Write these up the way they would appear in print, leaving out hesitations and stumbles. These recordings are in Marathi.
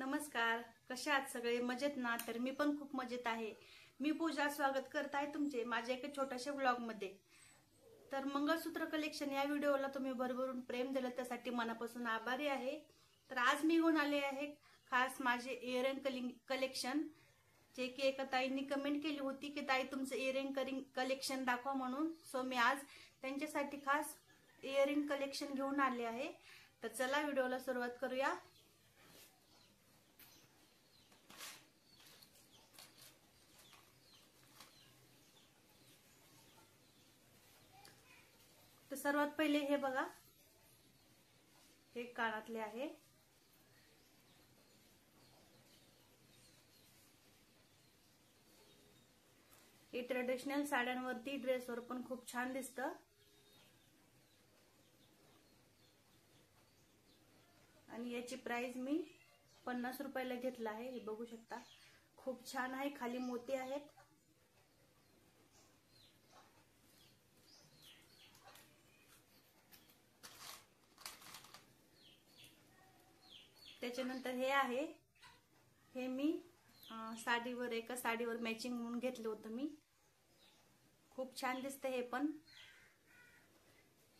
नमस्कार, कशा आहात सगळे? मजेत ना? तर मी पण खूप मजेत आहे. मी पूजा स्वागत करत आहे तुमचे माझ्या एका छोट्याशा ब्लॉग मध्ये. तर मंगळसूत्र कलेक्शन या व्हिडिओला तुम्ही भरभरून प्रेम दिलं त्यासाठी मनापासून आभारी आहे. तर आज मी घेऊन आले आहे खास माझे इयरिंग कलेक्शन, जे की एका ताईंनी कमेंट केली होती की ताई तुमचं इयरिंग कलेक्शन दाखवा म्हणून. सो मी आज त्यांच्यासाठी खास इयरिंग कलेक्शन घेऊन आले आहे. तर चला व्हिडिओला सुरुवात करूया. तर सर्वात पहिले हे बघा, हे कानातले आहे. हे ट्रेडिशनल साड्यांवरती ड्रेसवर पण खूप छान दिसतं. आणि याची प्राइस मी 50 रुपयाला घेतला आहे. हे बघू शकता, खूप छान आहे. खाली मोती आहेत. त्याच्यानंतर हे आहे, हे मी साडीवर एका साडीवर मॅचिंग म्हणून घेतलं होतं मी. खूप छान दिसतं हे पण.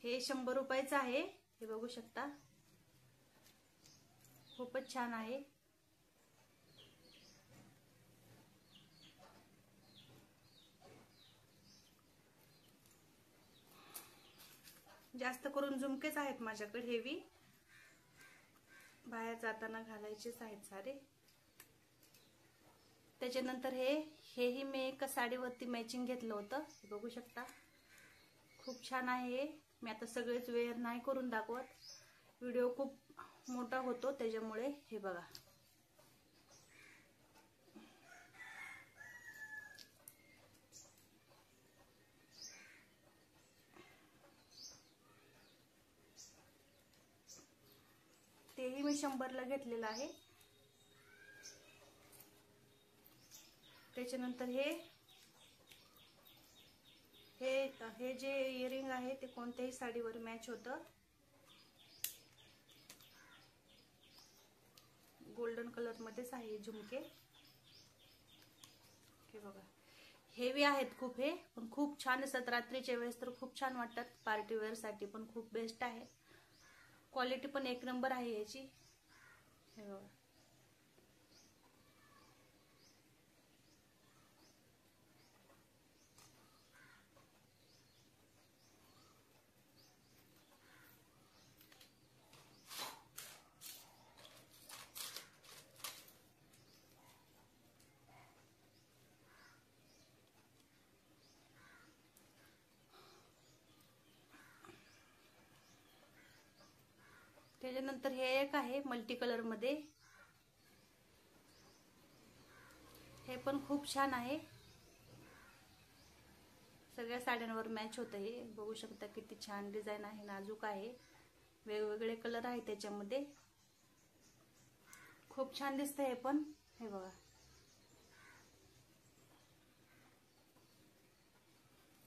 हे 100 रुपयाचं आहे. हे बघू शकता, खूपच छान आहे. जास्त करून झुमकेच आहेत माझ्याकडे. हेवी बाहेर जाताना घालायचेच आहेत सारे. त्याच्यानंतर हेही मी एका साडीवरती मॅचिंग घेतलं होतं. बघू शकता, खूप छान आहे. मी आता सगळेच वेअर नाही करून दाखवत, व्हिडिओ खूप मोठा होतो त्याच्यामुळे. हे बघा, तेही मी 100ला घेतलेलं आहे. त्याच्यानंतर हे जे इयरिंग आहे ते कोणत्याही साडीवर मॅच होतं. गोल्डन कलर मध्येच आहे झुमके. हे बघा, हेवी आहेत खूप. हे पण खूप छान असतात. रात्रीच्या वेळेस तर खूप छान वाटतात. पार्टी वेअर साठी पण खूप बेस्ट आहे. क्वालिटी पण एक नंबर आहे याची. हे बघा, त्याच्यानंतर हे एक आहे मल्टी कलर मध्ये. हे पण खूप छान आहे. सगळ्या साड्यांवर मॅच होतं. हे बघू शकता, किती छान डिझाईन आहे, नाजूक आहे. वेगवेगळे कलर आहे त्याच्यामध्ये. खूप छान दिसतं हे पण. हे बघा,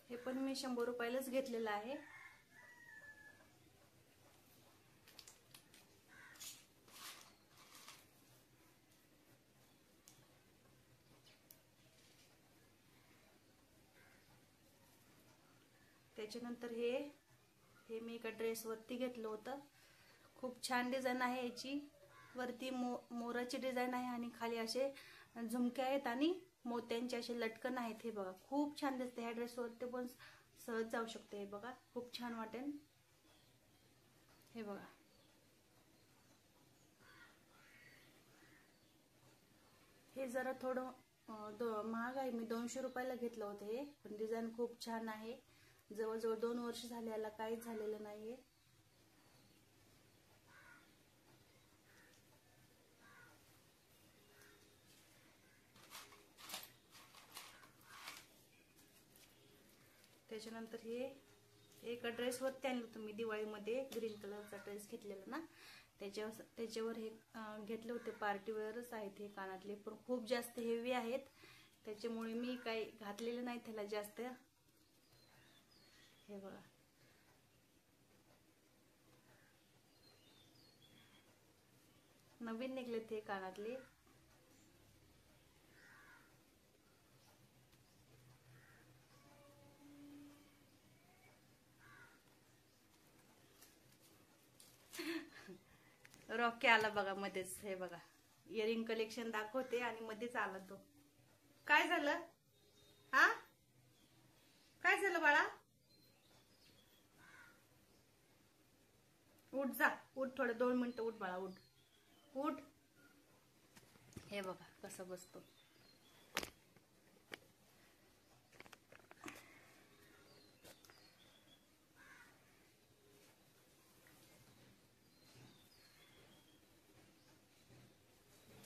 हे पण मी 100 रुपयालाच घेतलेलं आहे. त्याच्यानंतर हे मी एका ड्रेसवरती घेतलं होतं. खूप छान डिझाईन आहे याची. वरती मोराची डिझाईन आहे आणि खाली असे झुमके आहेत आणि मोत्यांचे असे लटकन आहेत. हे बघा, खूप छान दिसते. ह्या ड्रेसवरती पण सहज जाऊ शकते. हे बघा, खूप छान वाटेल. हे बघा, हे जरा थोडं महाग आहे. मी 200 रुपयाला घेतलं होतं हे. पण डिझाईन खूप छान आहे. जवळजवळ 2 वर्ष झाले याला, काहीच झालेलं नाहीये. त्याच्यानंतर हे एका ड्रेसवरती आणलं होतं मी दिवाळीमध्ये. ग्रीन कलरचा ड्रेस घेतलेला ना, त्याच्यावर हे घेतले होते. पार्टी वेअरच आहेत हे कानातले, पण खूप जास्त हेवी आहेत. त्याच्यामुळे मी काही घातलेलं नाही त्याला जास्त. हे बघा, नवीन निघले ते कानातले. रॉकी आला बघा मध्येच. हे बघा इयरिंग कलेक्शन दाखवते आणि मध्येच आला तो. काय झालं? हा काय झालं बाळा? उठ जा, उठ थोडं 2 मिनिटं उठ बाळा, उठ उठ. हे बघा कसं बसतो.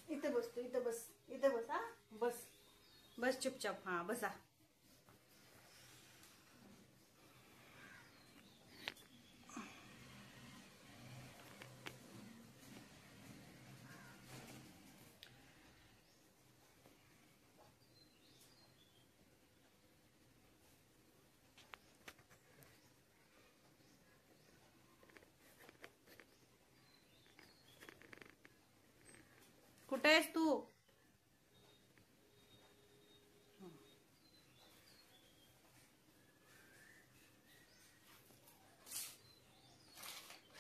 इथे बसतो, इथे बस, इथे बस. हा बस बस चुपचाप. हा बसा. कुठे आहेस तू?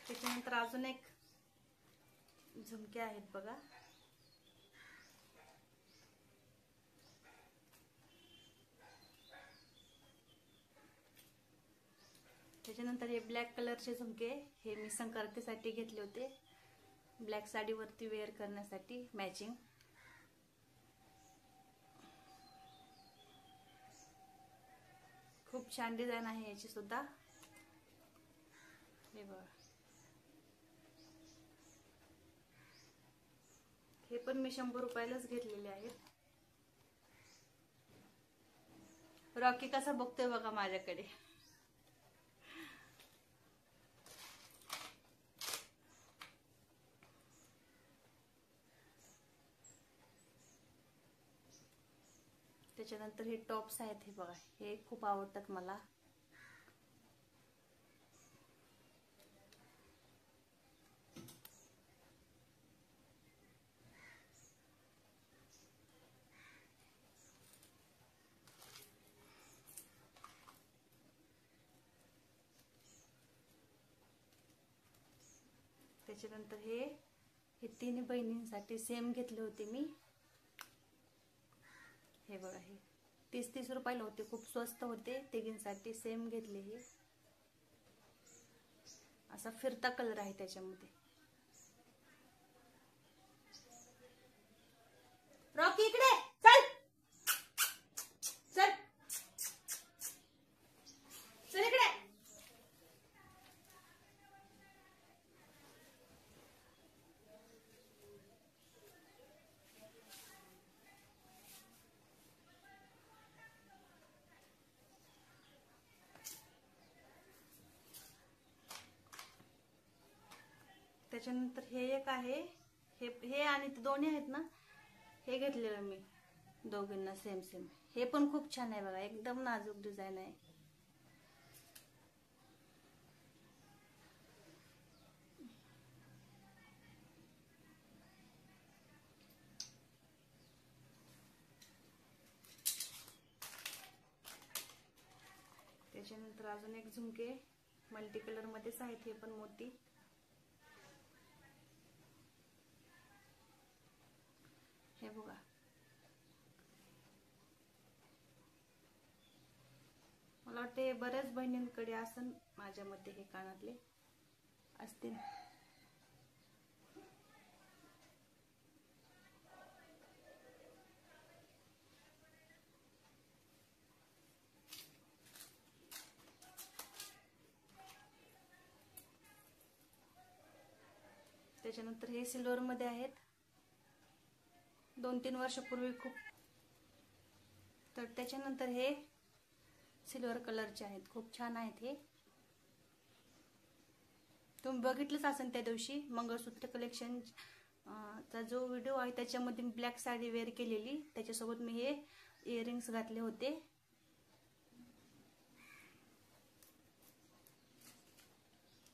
त्याच्यानंतर अजून एक झुमके आहेत बघा. त्याच्यानंतर हे ब्लॅक कलरचे झुमके, हे मी संक्रांतीसाठी घेतले होते. ब्लॅक साडीवरती वेअर करण्यासाठी मॅचिंग. खूप छान डिझाईन आहे याची सुद्धा. हे बघा, हे पण मी 100 रुपयालाच घेतलेले आहेत. रॉकी कसा बघतोय बघा माझ्याकडे. त्याच्यानंतर हे टॉप्स आहेत. हे बघा, हे खूप आवडतात मला. त्याच्यानंतर हे 3 बहिणींसाठी सेम घेतले होते मी. हे बघा, हे 30-30 रुपयाला होते. खूप स्वस्त होते. तिघींसाठी सेम घेतले. हे असा फिरता कलर आहे त्याच्यामध्ये. रॉकी इकडे चल, चल चल इकडे. त्याच्यानंतर हे एक आहे. हे आणि ते दोन्ही आहेत ना, हे घेतलेलं मी दोघींना सेम सेम. हे पण खूप छान आहे बघा, एकदम नाजूक डिझाईन आहे. त्याच्यानंतर अजून एक झुमके मल्टी कलर मध्येच आहेत. हे पण मोती. हे बघा, मला वाटते बऱ्याच बहिणींकडे असन, माझ्या मते हे कानातले असतील. त्याच्यानंतर हे सिल्वर मध्ये आहेत. 2-3 वर्षापूर्वी खूप. तर त्याच्यानंतर हे सिल्वर कलरचे आहेत. खूप छान आहेत. हे तुम्ही बघितलंच असेल त्या दिवशी मंगळसूत्र कलेक्शन चा जो व्हिडिओ आहे, त्याच्यामध्ये मी ब्लॅक साडी वेअर केलेली. त्याच्यासोबत मी हे इयरिंग्स घातले होते.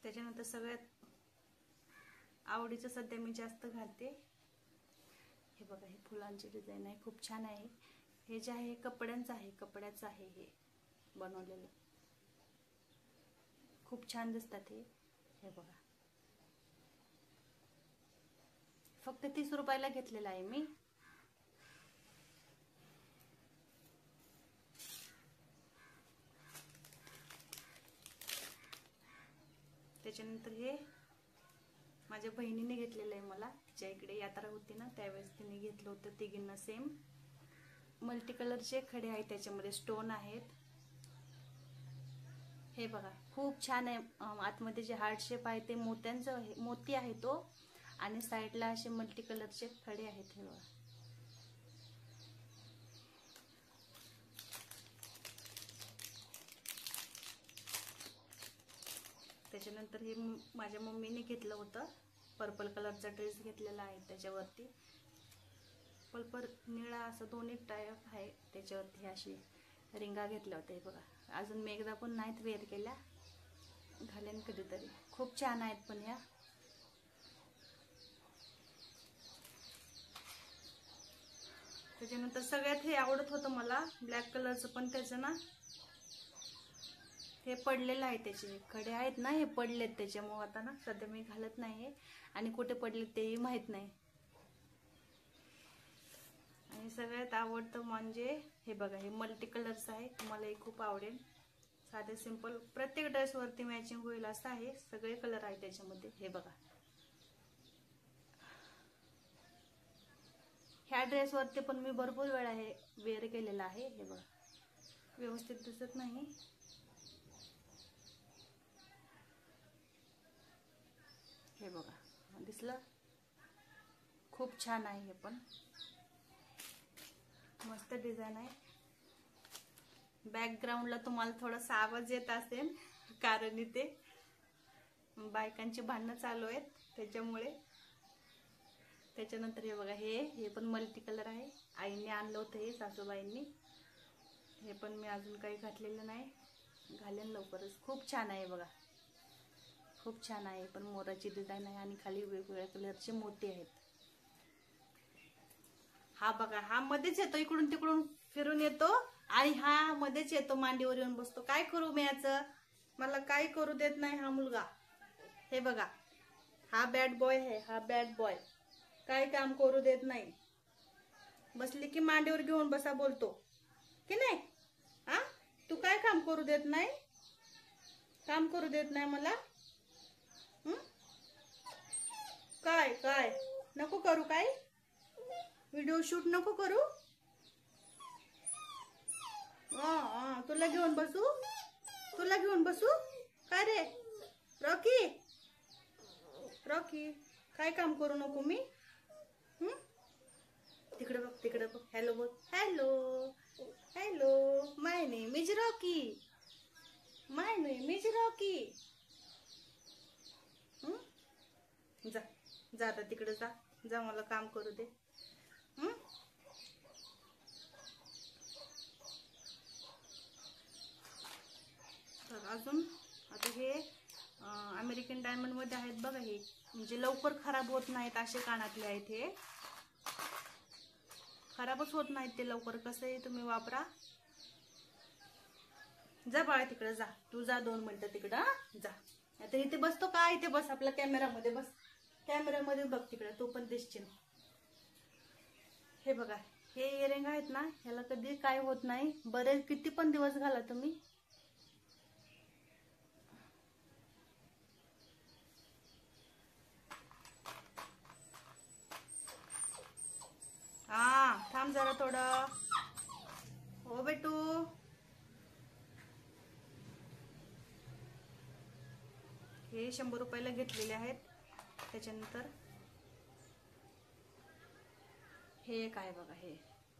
त्याच्यानंतर सगळ्यात आवडीचं सध्या मी जास्त घालते. हे बघा, हे फुलांची डिझाईन आहे, खूप छान आहे. हे जे आहे कपड्याचं आहे हे बनवलेलं. खूप छान दिसतात हे बघा. फक्त 30 रुपयाला घेतलेला आहे मी. त्याच्यानंतर हे माझ्या बहिणीने घेतलेलं आहे मला. तिच्या इकडे यात्रा होती ना, त्यावेळेस तिने घेतलं होतं तिघींना सेम. मल्टी कलरचे खडे आहेत, त्याच्यामध्ये स्टोन आहेत. हे बघा, खूप छान आहे. आतमध्ये जे हार्ट शेप आहे ते मोती आहे तो, आणि साईडला असे मल्टी कलरचे खडे आहेत. हे बघा, त्याच्यानंतर हे माझ्या मम्मीने घेतलं होतं. पर्पल कलरचा ड्रेस घेतलेला आहे, त्याच्यावरती पर्पल निळा असं दोन्ही टाईप आहे. त्याच्यावरती अशी रिंगा घेतल्या होत्या. हे बघा, अजून मी एकदा पण नाहीत वेअर केल्या, घालेन कधीतरी. खूप छान आहेत पण ह्या. त्याच्यानंतर सगळ्यात हे आवडत होतं मला, ब्लॅक कलरचं, पण त्याचं ना हे पडलेलं आहे. त्याचे खडे आहेत ना, हे पडलेत, त्याच्यामुळे आता ना सध्या मी घालत नाही. आणि कुठे पडले तेही माहित नाही. आणि सगळ्यात आवडतं म्हणजे हे बघा, हे मल्टी कलर्स आहे. तुम्हालाही खूप आवडेल. साधे सिंपल प्रत्येक ड्रेसवरती मॅचिंग होईल असं आहे. सगळे कलर आहे त्याच्यामध्ये. हे बघा, ह्या ड्रेसवरती पण मी भरपूर वेळा हे वेअर केलेला आहे. हे बघा, व्यवस्थित दिसत नाही. हे बघा, दिसलं? खूप छान आहे. हे पण मस्त डिझाईन आहे. बॅकग्राऊंडला तुम्हाला थोडासा आवाज येत असेल, कारण इथे बायकांची भांडणं चालू आहेत त्याच्यामुळे. त्याच्यानंतर हे बघा, हे पण मल्टी कलर आहे. आईने आणलं होतं हे, सासूबाईंनी. हे पण मी अजून काही घातलेलं नाही, घालेन लवकरच. खूप छान आहे बघा, खूप छान आहे. पण मोराची डिझाईन आहे आणि खाली वेगवेगळ्या कलरचे मोती आहेत. हा बघा, हा मध्येच येतो, इकडून तिकडून फिरून येतो, आणि हा मध्येच येतो, मांडीवर येऊन बसतो. काय करू मी याचं? मला काय करू देत नाही हा मुलगा. हे बघा, हा बॅड बॉय आहे. हा बॅड बॉय काय काम करू देत नाही. बसली की मांडीवर घेऊन बसा बोलतो की नाही. आ, तू काय काम करू देत नाही? काम करू देत नाही मला. काय काय नको करू? काय व्हिडिओ शूट नको करू? तुला घेऊन बसू? तुला घेऊन बसू? काय रे रॉकी? रॉकी, काय काम करू नको मी? तिकडे बघ, तिकडे बघ. हॅलो बोल. Hello, hello. My name is Rocky. My name is Rocky. जा जा, आता तिकडे जा. जा, मला काम करू दे. तर अजून आता हे अमेरिकन डायमंड मध्ये आहेत बघा. हे म्हणजे लवकर खराब होत नाहीत असे कानातले आहेत. हे खराबच होत नाहीत ते लवकर. कसंही तुम्ही वापरा. जा बाळा, तिकडे जा. तू जा 2 मिनिटं तिकडं. जा. आता इथे बसतो का? इथे बस, आपल्या कॅमेरामध्ये बस. कॅमेरामध्ये बघ तिकडे, तू पण दिसशील. हे बघा, हे इयरिंग आहेत ना, ह्याला कधी काय होत नाही. बरेच किती पण दिवस घाला तुम्ही. थांब जरा थोडं. हो बेटू. हे 100 रुपयाला घेतलेले आहेत. त्याच्यानंतर हे एक आहे बघा.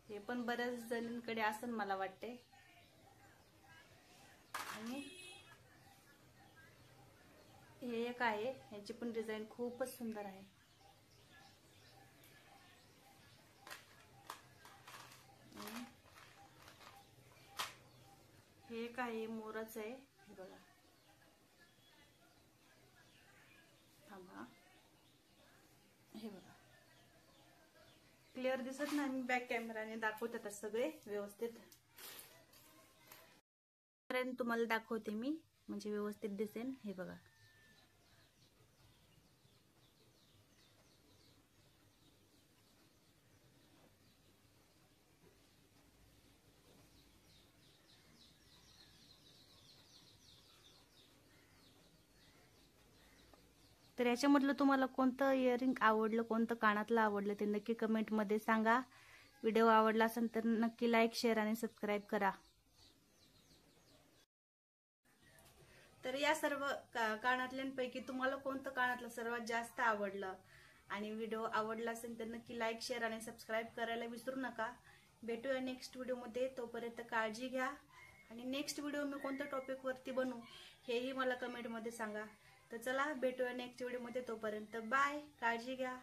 हे पण बऱ्याच जणींकडे असेल मला वाटते. आणि हे एक आहे, ह्याची पण डिझाईन खूपच सुंदर आहे. हे एक आहे, मोराचं आहे. हे बघा, थांबा. क्लिअर दिसत नाही, मी बॅक कॅमेराने दाखवते आता सगळे व्यवस्थित. तुम्हाला दाखवते मी, म्हणजे व्यवस्थित दिसेल. हे बघा, तर याच्यामधलं तुम्हाला कोणतं इयरिंग आवडलं, कोणतं कानातलं आवडलं ते नक्की कमेंटमध्ये सांगा. व्हिडिओ आवडला असेल तर नक्की लाईक, शेअर आणि सबस्क्राईब करा. तर या सर्व कानातल्यांपैकी तुम्हाला कोणतं कानातलं सर्वात जास्त आवडलं आणि व्हिडिओ आवडला असेल तर नक्की लाईक, शेअर आणि सबस्क्राईब करायला विसरू नका. भेटूया नेक्स्ट व्हिडिओमध्ये. तोपर्यंत काळजी घ्या आणि नेक्स्ट व्हिडिओ मी कोणत्या टॉपिकवरती बनवू हेही मला कमेंटमध्ये सांगा. तर चला भेटूया नेक्स्ट व्हिडिओमध्ये. तोपर्यंत बाय, काळजी घ्या.